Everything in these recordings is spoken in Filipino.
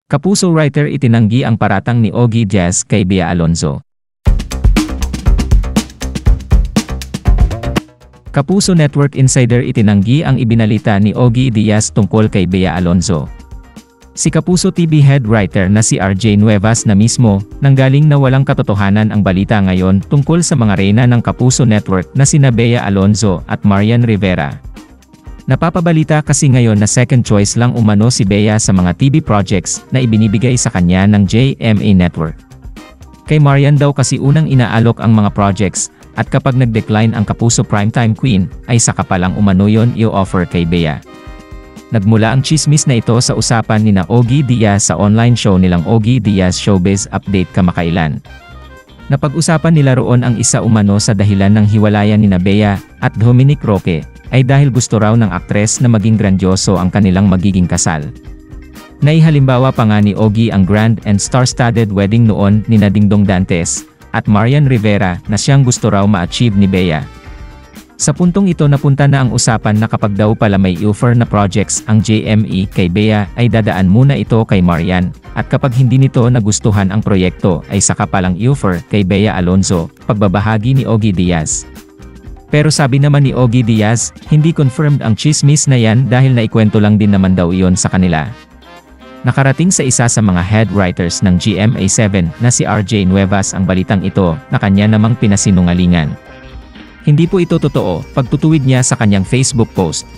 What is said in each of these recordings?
Kapuso writer itinanggi ang paratang ni Ogie Diaz kay Bea Alonzo. Kapuso Network Insider itinanggi ang ibinalita ni Ogie Diaz tungkol kay Bea Alonzo. Si Kapuso TV head writer na si RJ Nuevas na mismo, nanggaling na walang katotohanan ang balita ngayon tungkol sa mga reyna ng Kapuso Network na sina Bea Alonzo at Marian Rivera. Napapabalita kasi ngayon na second choice lang umano si Bea sa mga TV projects na ibinibigay sa kanya ng GMA Network. Kay Marian daw kasi unang inaalok ang mga projects, at kapag nag-decline ang Kapuso Primetime Queen, ay saka palang umano yon i-offer kay Bea. Nagmula ang chismis na ito sa usapan ni Ogie Diaz sa online show nilang Ogie Diaz Showbiz Update kamakailan. Napag-usapan nila roon ang isa umano sa dahilan ng hiwalayan ni Bea at Dominic Roque, ay dahil gusto raw ng aktres na maging grandioso ang kanilang magiging kasal. Naihalimbawa pa nga ni Ogie ang grand and star-studded wedding noon ni Dingdong Dantes at Marian Rivera na siyang gusto raw ma-achieve ni Bea. Sa puntong ito napunta na ang usapan na kapag daw pala may offer na projects ang GMA kay Bea ay dadaan muna ito kay Marian, at kapag hindi nito nagustuhan ang proyekto ay saka palang i-offer kay Bea Alonzo, pagbabahagi ni Ogie Diaz. Pero sabi naman ni Ogie Diaz, hindi confirmed ang chismis na yan dahil naikwento lang din naman daw iyon sa kanila. Nakarating sa isa sa mga head writers ng GMA7 na si RJ Nuevas ang balitang ito na kanya namang pinasinungalingan. Hindi po ito totoo, pagtutuwid niya sa kanyang Facebook post.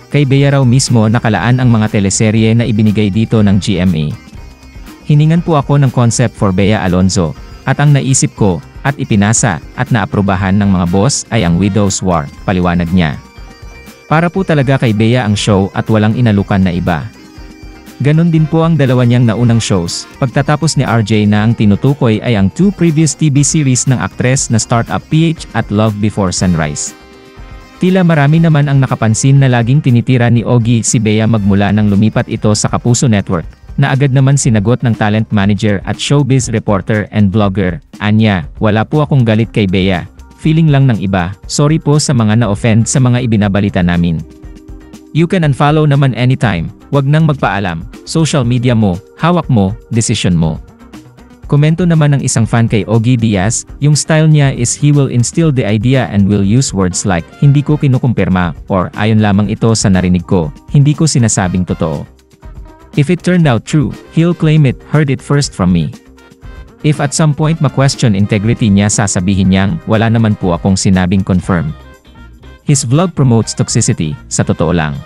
Kay Bea raw mismo nakalaan ang mga teleserye na ibinigay dito ng GMA. Hiningan po ako ng concept for Bea Alonzo, at ang naisip ko, at ipinasa, at naaprubahan ng mga boss ay ang Widow's War, paliwanag niya. Para po talaga kay Bea ang show at walang inalukan na iba. Ganon din po ang dalawa niyang naunang shows, pagtatapos ni RJ na ang tinutukoy ay ang 2 previous TV series ng aktres na Startup PH at Love Before Sunrise. Tila marami naman ang nakapansin na laging tinitira ni Ogie si Bea magmula nang lumipat ito sa Kapuso Network, na agad naman sinagot ng talent manager at showbiz reporter and vlogger, Anya, wala po akong galit kay Bea, feeling lang ng iba, sorry po sa mga na-offend sa mga ibinabalita namin. You can unfollow naman anytime, wag nang magpaalam, social media mo, hawak mo, decision mo. Komento naman ng isang fan kay Ogie Diaz, yung style niya is he will instill the idea and will use words like, hindi ko kinukumpirma, or ayon lamang ito sa narinig ko, hindi ko sinasabing totoo. If it turned out true, he'll claim it, heard it first from me. If at some point ma-question integrity niya sasabihin niyang, wala naman po akong sinabing confirm. His vlog promotes toxicity, sa totoo lang.